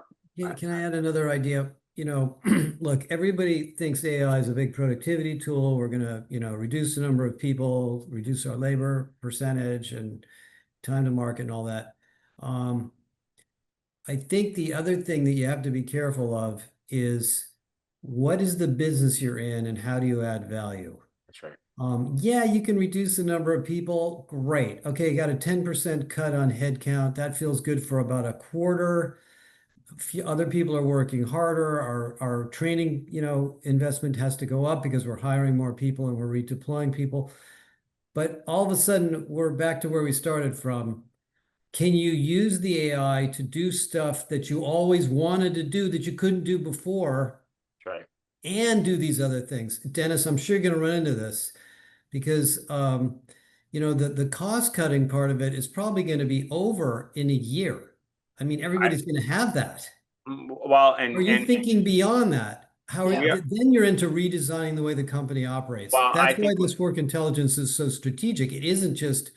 Can I add another idea? Look, everybody thinks AI is a big productivity tool. We're going to, reduce the number of people, reduce our labor percentage and time to market and all that. I think the other thing that you have to be careful of is, what is the business you're in and how do you add value? That's right. Yeah, you can reduce the number of people. Great. Okay, you got a 10% cut on headcount. That feels good for about a quarter. A few other people are working harder. Our training, investment has to go up because we're hiring more people and we're redeploying people. But all of a sudden, we're back to where we started from. Can you use the AI to do stuff that you always wanted to do that you couldn't do before? That's right. And do these other things? Dennis, I'm sure you're going to run into this because, the cost cutting part of it is probably going to be over in a year. I mean, everybody's going to have that. Well, Are you thinking beyond that? Then you're into redesigning the way the company operates. Well, That's why this work intelligence is so strategic. It isn't just,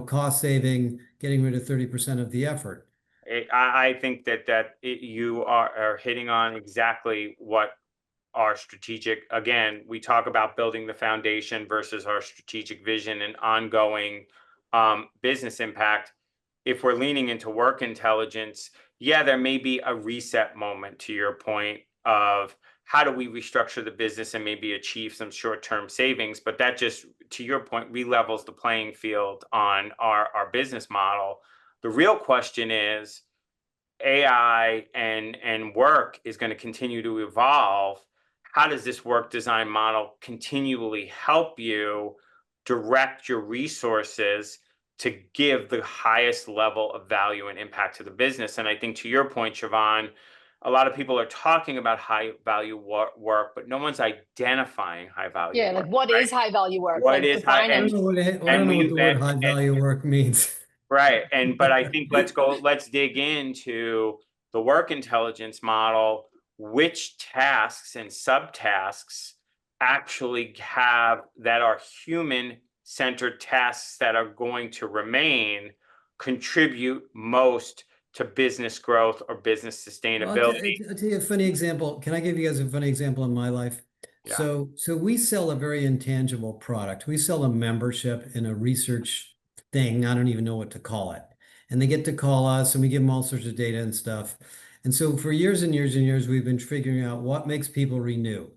cost saving, getting rid of 30% of the effort. I think that you are hitting on exactly what our strategic, again, we talk about building the foundation versus our strategic vision and ongoing business impact. If we're leaning into work intelligence, there may be a reset moment, to your point, of how do we restructure the business and maybe achieve some short-term savings, but that just, to your point, re-levels the playing field on our business model. The real question is, AI and work is going to continue to evolve. How does this work design model continually help you direct your resources to give the highest level of value and impact to the business? And I think, to your point, Siobhan, a lot of people are talking about high value work, but no one's identifying high value work. Like what is high value work? What is high? I don't know what the word high value work means. Right. But I think let's dig into the work intelligence model, which tasks and subtasks actually have that are human-centered tasks that are going to remain, contribute most to business growth or business sustainability. I'll tell you a funny example. Can I give you guys a funny example in my life? Yeah. So we sell a very intangible product. We sell a membership in a research thing. I don't even know what to call it. And they get to call us and we give them all sorts of data and stuff. And so for years and years and years, we've been figuring out what makes people renew.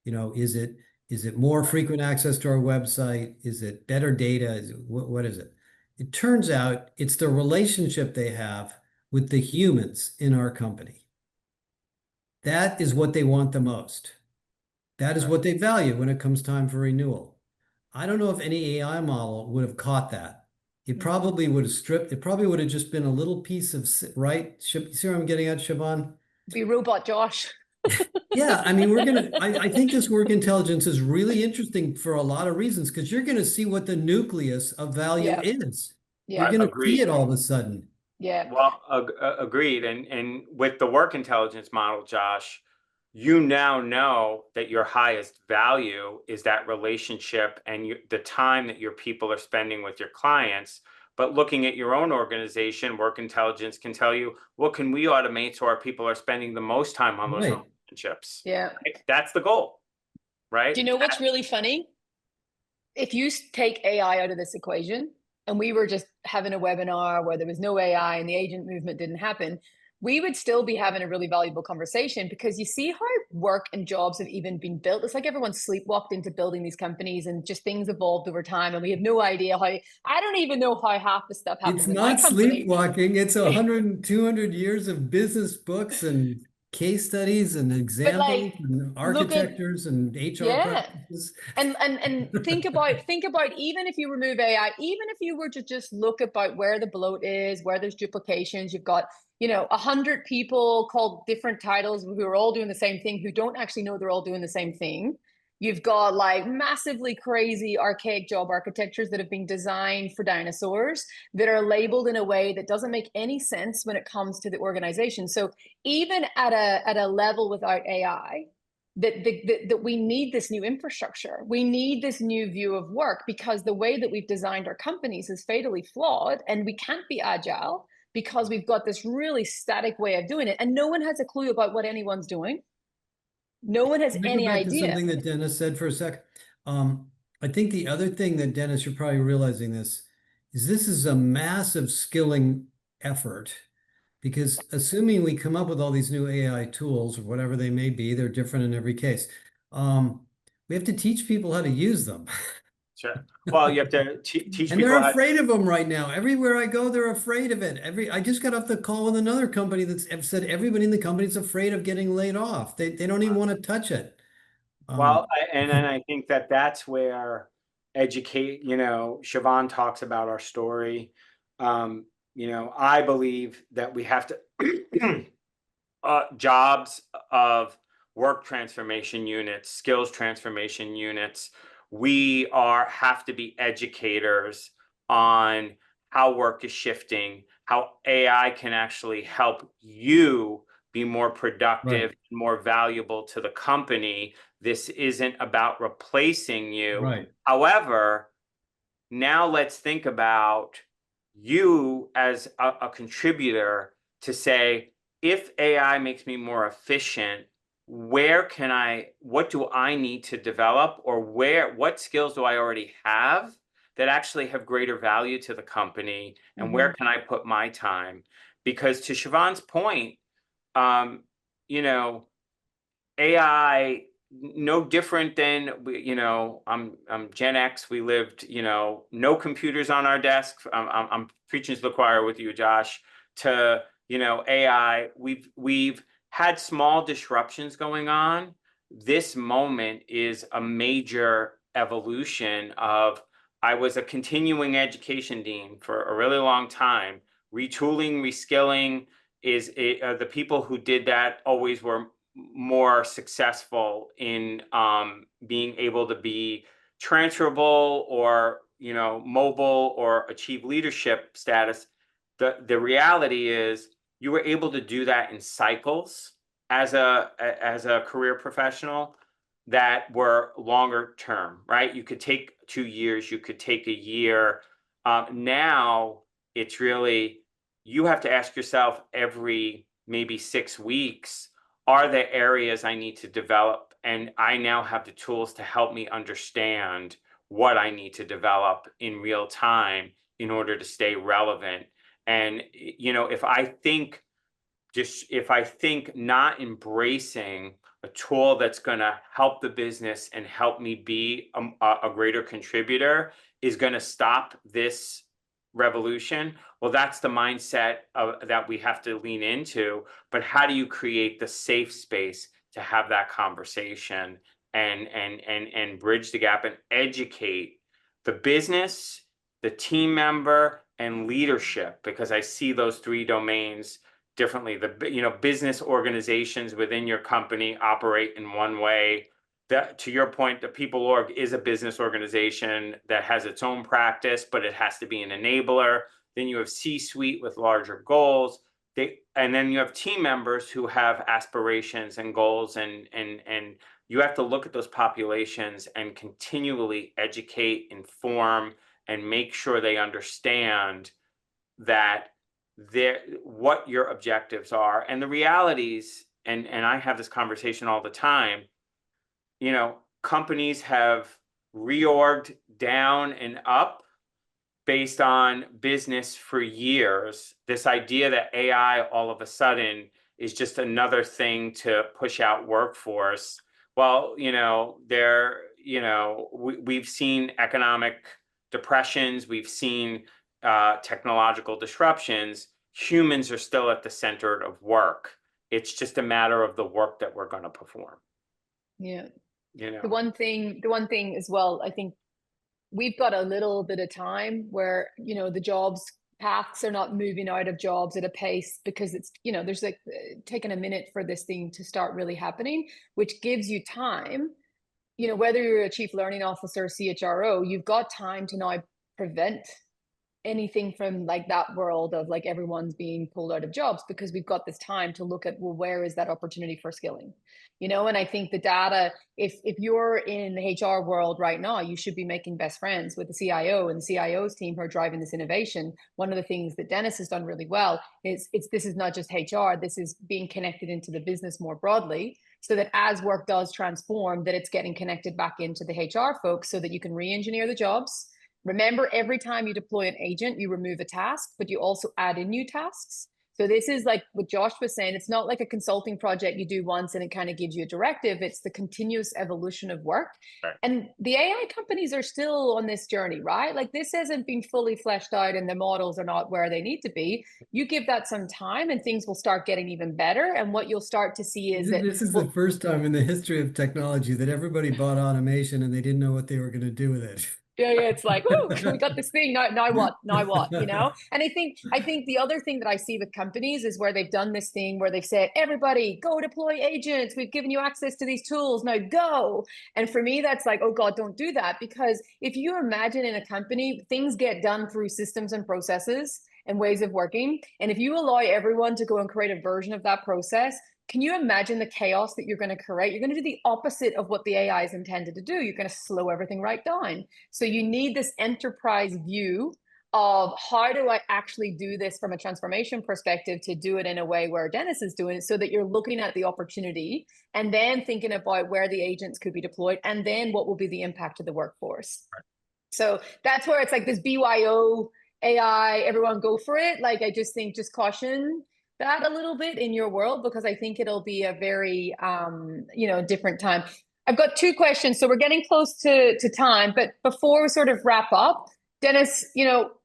Is it more frequent access to our website? Is it better data? What is it? It turns out it's the relationship they have with the humans in our company. That is what they want the most. That is what they value when it comes time for renewal. I don't know if any AI model would have caught that. It probably would have stripped. It probably would have just been a little piece of, right? You see what I'm getting at, Siobhan? Be robot Josh. Yeah, I mean, I think this work intelligence is really interesting for a lot of reasons, because you're going to see what the nucleus of value is. You're going to see it all of a sudden. Yeah. Well, agreed. And with the work intelligence model, Josh, you now know that your highest value is that relationship and the time that your people are spending with your clients. but looking at your own organization, work intelligence can tell you, what can we automate so our people are spending the most time on those Right. relationships? Yeah. Right? That's the goal, right? Do you know what's really funny? If you take AI out of this equation, and we were just having a webinar where there was no AI and the agent movement didn't happen, we would still be having a really valuable conversation, because you see how work and jobs have even been built. It's like everyone sleepwalked into building these companies, and just things evolved over time. And we have no idea how, I don't even know how half the stuff happens It's in my not company. sleepwalking. It's 100 and 200 years of business books and case studies and But examples like, and look at, architectures and HR yeah. practices. And think about even if you remove AI, even if you were to just look about where the bloat is, where there's duplications, you've got, 100 people called different titles who are all doing the same thing, who don't actually know they're all doing the same thing. You've got like massively crazy archaic job architectures that have been designed for dinosaurs, that are labeled in a way that doesn't make any sense when it comes to the organization. So even at a level without AI, that we need this new infrastructure. We need this new view of work, because the way that we've designed our companies is fatally flawed, and we can't be agile because we've got this really static way of doing it, and no one has a clue about what anyone's doing. No one has Can I go any back to idea. something that Dennis said for a sec? I think the other thing that, Dennis, you're probably realizing this is a massive skilling effort, because assuming we come up with all these new AI tools or whatever they may be, they're different in every case. We have to teach people how to use them. Sure. Well, you have to teach And people they're how. afraid of them right now. Everywhere I go, they're afraid of it. I just got off the call with another company that's said everybody in the company is afraid of getting laid off. They don't even want to touch it. Well, and I think that's where Siobhan talks about our story. I believe that we have to jobs of work transformation units, skills transformation units. We have to be educators on how work is shifting, how AI can actually help you be more productive, Right. more valuable to the company. This isn't about replacing you. Right. However, now let's think about you as a contributor to say, if AI makes me more efficient, what do I need to develop, or what skills do I already have that actually have greater value to the company, and where can I put my time? Because to Siobhan's point, AI, no different than I'm Gen X. We lived, no computers on our desk. I'm preaching to the choir with you, Josh. To AI, we've had small disruptions going on. This moment is a major evolution of. I was a continuing education dean for a really long time. Retooling, reskilling is the people who did that always were more successful in being able to be transferable, or mobile, or achieve leadership status. The reality is you were able to do that in cycles as a career professional that were longer term, right? You could take 2 years, you could take a year. Now it's really, you have to ask yourself every maybe 6 weeks, are there areas I need to develop? And I now have the tools to help me understand what I need to develop in real time in order to stay relevant. And, if I think not embracing a tool that's going to help the business and help me be a greater contributor is going to stop this revolution, well, that's the mindset that we have to lean into. But how do you create the safe space to have that conversation and bridge the gap and educate the business, the team member, and leadership? Because I see those 3 domains differently. Business organizations within your company operate in one way. That, to your point, the people org is a business organization that has its own practice, but it has to be an enabler. Then you have C-suite with larger goals. And then you have team members who have aspirations and goals, and you have to look at those populations and continually educate, inform, and make sure they understand that what your objectives are and the realities. And I have this conversation all the time. You know, companies have reorged down and up based on business for years. This idea that AI all of a sudden is just another thing to push out workforce. Well, you know, we've seen economic depressions, we've seen technological disruptions. Humans are still at the center of work. It's just a matter of the work that we're going to perform. Yeah. You know, the one thing as well, I think we've got a little bit of time where, you know, the jobs paths are not moving out of jobs at a pace, because it's, you know, there's like taken a minute for this thing to start really happening, which gives you time, you know, whether you're a chief learning officer, CHRO, you've got time to now prevent anything from like that world of like everyone's being pulled out of jobs, because we've got this time to look at, well, where is that opportunity for skilling, you know? And I think the data, if you're in the HR world right now, you should be making best friends with the CIO and the CIO's team who are driving this innovation. One of the things that Dennis has done really well is this is not just HR, this is being connected into the business more broadly, so that as work does transform, that it's getting connected back into the HR folks so that you can re-engineer the jobs. Remember, every time you deploy an agent, you remove a task, but you also add in new tasks. So this is like what Josh was saying. It's not like a consulting project you do once and it kind of gives you a directive. It's the continuous evolution of work. right. And the AI companies are still on this journey, right? Like this hasn't been fully fleshed out and the models are not where they need to be. You give that some time and things will start getting even better. And what you'll start to see is that This is the first time in the history of technology that everybody bought automation and they didn't know what they were going to do with it. Yeah, it's like, oh, we got this thing. Now what? You know? And I think the other thing that I see with companies is where they've done this thing where they've said, everybody go deploy agents. We've given you access to these tools. Now go. And for me, that's like, oh God, don't do that. Because if you imagine in a company, things get done through systems and processes and ways of working. And if you allow everyone to go and create a version of that process, can you imagine the chaos that you're going to create? You're going to do the opposite of what the AI is intended to do. You're going to slow everything right down. So you need this enterprise view of how do I actually do this from a transformation perspective to do it in a way where Dennis is doing it, so that you're looking at the opportunity and then thinking about where the agents could be deployed and then what will be the impact to the workforce. So that's where it's like this BYO AI, everyone go for it. Like, I just think just caution that a little bit in your world, because I think it'll be a very, different time. I've got two questions. So we're getting close to time, but before we sort of wrap up, Dennis,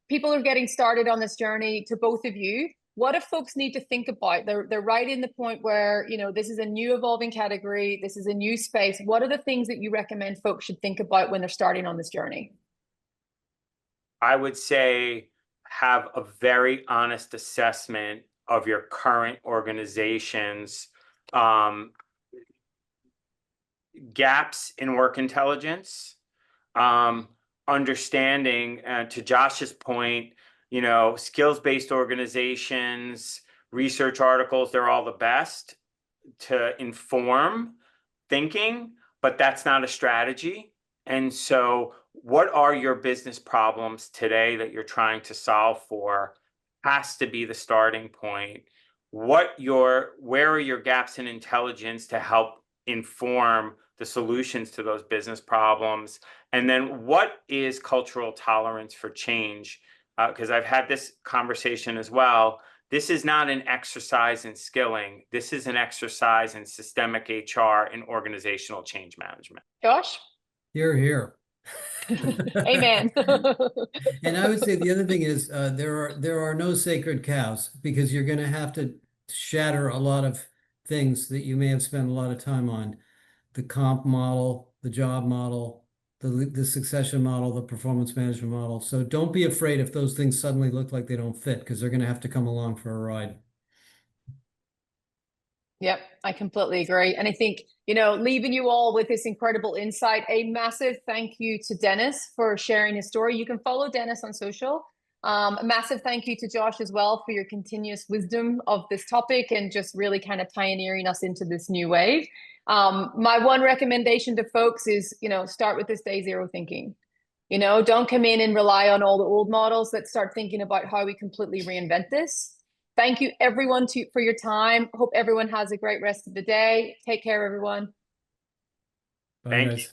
people are getting started on this journey. To both of you, what do folks need to think about? They're right in the point where, this is a new evolving category. This is a new space. What are the things that you recommend folks should think about when they're starting on this journey? I would say have a very honest assessment of your current organization's gaps in work intelligence, understanding, to Josh's point, skills-based organizations, research articles, they're all the best to inform thinking, but that's not a strategy. And so what are your business problems today that you're trying to solve for has to be the starting point. Where are your gaps in intelligence to help inform the solutions to those business problems? And then what is cultural tolerance for change? Because I've had this conversation as well. This is not an exercise in skilling. This is an exercise in systemic HR and organizational change management. Josh? Here. Amen. And I would say the other thing is there are no sacred cows, because you're going to have to shatter a lot of things that you may have spent a lot of time on. The comp model, the job model, the succession model, the performance management model. So don't be afraid if those things suddenly look like they don't fit, because they're going to have to come along for a ride. Yep, I completely agree. And I think, leaving you all with this incredible insight, a massive thank you to Dennis for sharing his story. You can follow Dennis on social. A massive thank you to Josh as well for your continuous wisdom of this topic and just really kind of pioneering us into this new wave. My one recommendation to folks is, start with this day zero thinking. You know, don't come in and rely on all the old models. Let's start thinking about how we completely reinvent this. Thank you everyone for your time. Hope everyone has a great rest of the day. Take care, everyone. Bye, Thank guys. you.